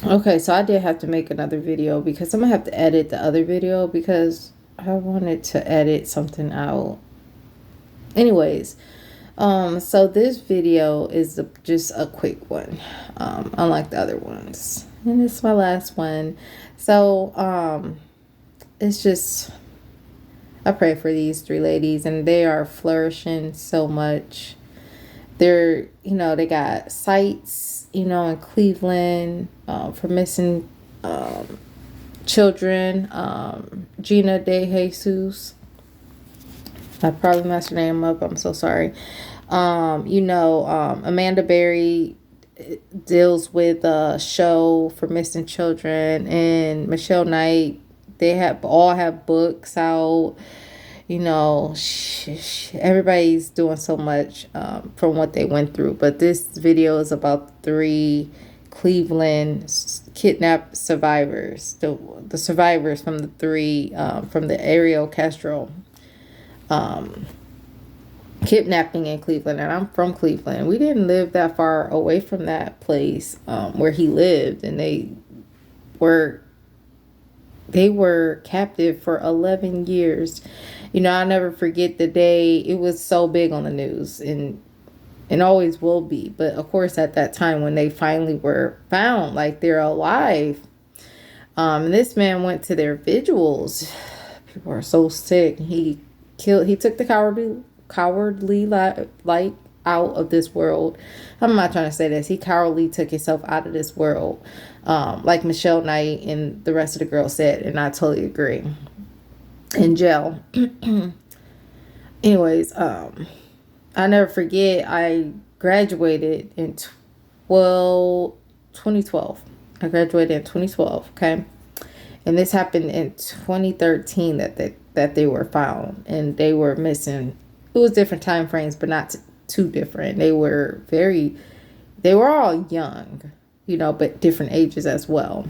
Okay, so I did have to make another video because I'm gonna have to edit the other video because I wanted to edit something out. Anyways, so this video is just a quick one, unlike the other ones, and it's my last one. So, it's just I pray for these three ladies, and they are flourishing so much. They're, they got sites, in Cleveland, for missing children. Gina De Jesus. I probably messed her name up. I'm so sorry. Amanda Berry deals with a show for missing children, and Michelle Knight. They all have books out. Everybody's doing so much from what they went through. But this video is about three Cleveland kidnapped survivors, the survivors from the three from the Ariel Castro kidnapping in Cleveland. And I'm from Cleveland. We didn't live that far away from that place where he lived, and were they were captive for 11 years. I'll never forget the day. It was so big on the news, and always will be. But of course, at that time when they finally were found, like they're alive, and this man went to their vigils. People are so sick. He took the cowardly light out of this world. I'm not trying to say this. He cowardly took himself out of this world, like Michelle Knight and the rest of the girls said, and I totally agree. In jail. Anyways, I never forget. I graduated in 2012. I graduated in 2012. Okay, and this happened in 2013 that they were found, and they were missing. It was different time frames, but not too different. They were all young, but different ages as well.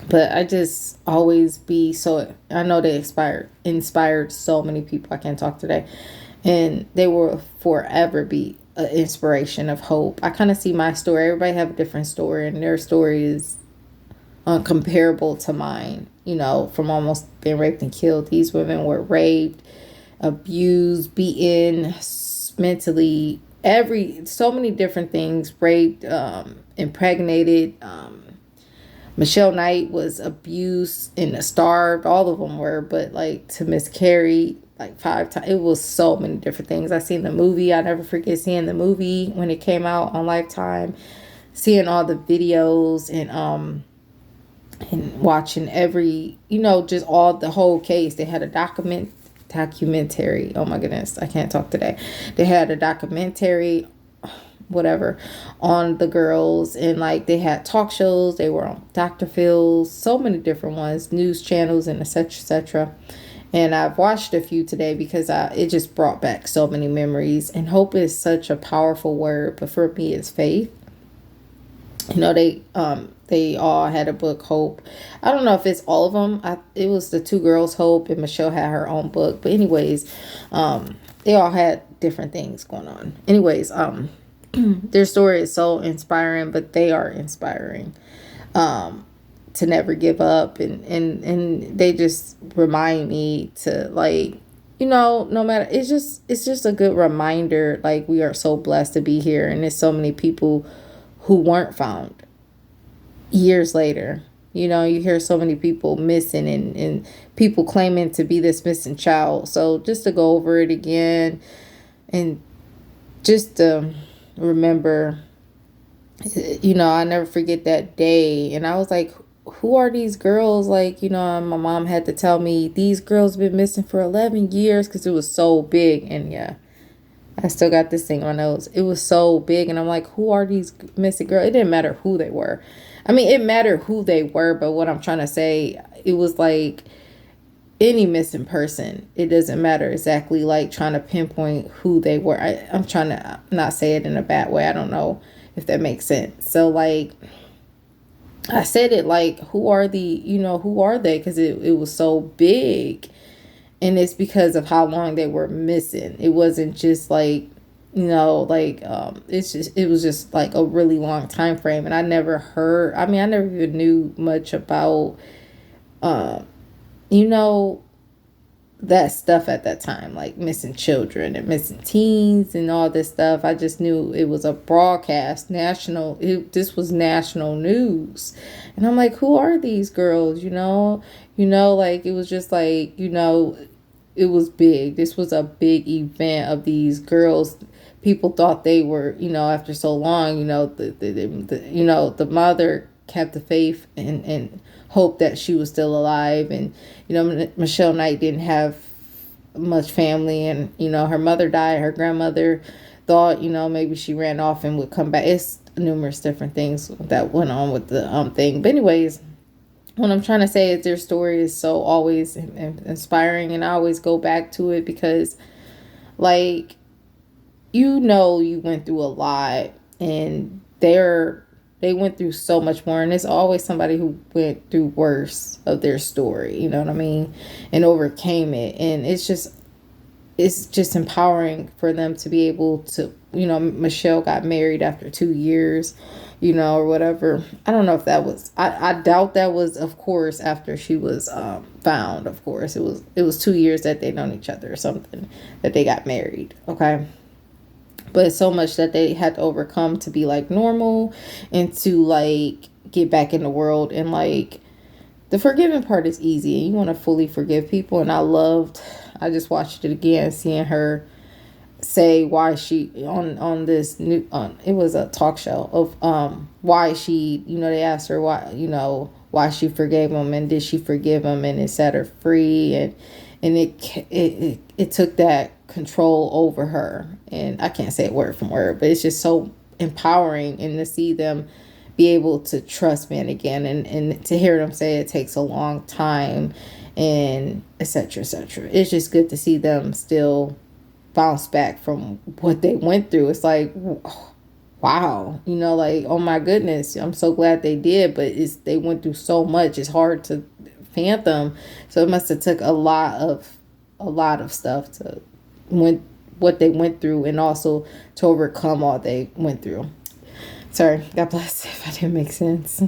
But I just always be so, I know they inspired so many people. I can't talk today, and they will forever be an inspiration of hope. I kind of see my story. Everybody have a different story, and their story is uncomparable to mine. From almost being raped and killed. These women were raped, abused, beaten, mentally, so many different things, raped, impregnated. Michelle Knight was abused and starved. All of them were, but like to miscarry like 5 times. It was so many different things. I seen the movie. I never forget seeing the movie when it came out on Lifetime, seeing all the videos and watching every, just all the whole case. They had a documentary. Oh my goodness, I can't talk today. They had a documentary, whatever, on the girls, and like they had talk shows. They were on Dr. Phil's, so many different ones, news channels, and etc. etc. And I've watched a few today because it just brought back so many memories. And hope is such a powerful word, but for me, it's faith. They all had a book, Hope. I don't know if it's all of them. It was the two girls, Hope, and Michelle had her own book. But anyways, they all had different things going on. Anyways, their story is so inspiring, but they are inspiring to never give up, and they just remind me to, like, no matter, it's just a good reminder, like, we are so blessed to be here, and there's so many people who weren't found years later. You hear so many people missing, and people claiming to be this missing child. So just to go over it again, and just to remember, I never forget that day. And I was like, who are these girls? Like, my mom had to tell me these girls been missing for 11 years because it was so big. And yeah, I still got this thing on my nose. It was so big. And I'm like, who are these missing girls? It didn't matter who they were. I mean, it mattered who they were, but what I'm trying to say, it was like any missing person. It doesn't matter exactly, like trying to pinpoint who they were. I'm trying to not say it in a bad way. I don't know if that makes sense. So like, I said it like, who are they? Because it was so big. And it's because of how long they were missing. It wasn't just like like it was just like a really long time frame, and I never heard. I mean, I never even knew much about uh, you know that stuff at that time, like missing children and missing teens and all this stuff. I just knew it was a broadcast, national. This was national news, and I'm like, who are these girls? Like it was just like it was big. This was a big event of these girls. People thought they were, after so long, the mother kept the faith and hoped that she was still alive. And, Michelle Knight didn't have much family, and, her mother died. Her grandmother thought, maybe she ran off and would come back. It's numerous different things that went on with the thing. But anyways, what I'm trying to say is their story is so always inspiring, and I always go back to it because, like, you went through a lot, and they went through so much more, and there's always somebody who went through worse of their story, you know what I mean, and overcame it. And it's just empowering for them to be able to, Michelle got married after 2 years, or whatever. I don't know if that was, I doubt that was, of course, after she was found. Of course, it was 2 years that they known each other or something, that they got married. Okay. But it's so much that they had to overcome to be like normal, and to like get back in the world. And like the forgiving part is easy, and you want to fully forgive people. And I just watched it again, seeing her say why she on this new it was a talk show of why she, they asked her why she forgave him, and did she forgive him, and it set her free. And it took that control over her. And I can't say it word from word, but it's just so empowering, and to see them be able to trust men again, and to hear them say it takes a long time, and etc etc. It's just good to see them still bounce back from what they went through. It's like, wow, like, oh my goodness, I'm so glad they did. But they went through so much, it's hard to fathom. So it must have took a lot of stuff to what they went through, and also to overcome all they went through. Sorry, God bless if I didn't make sense.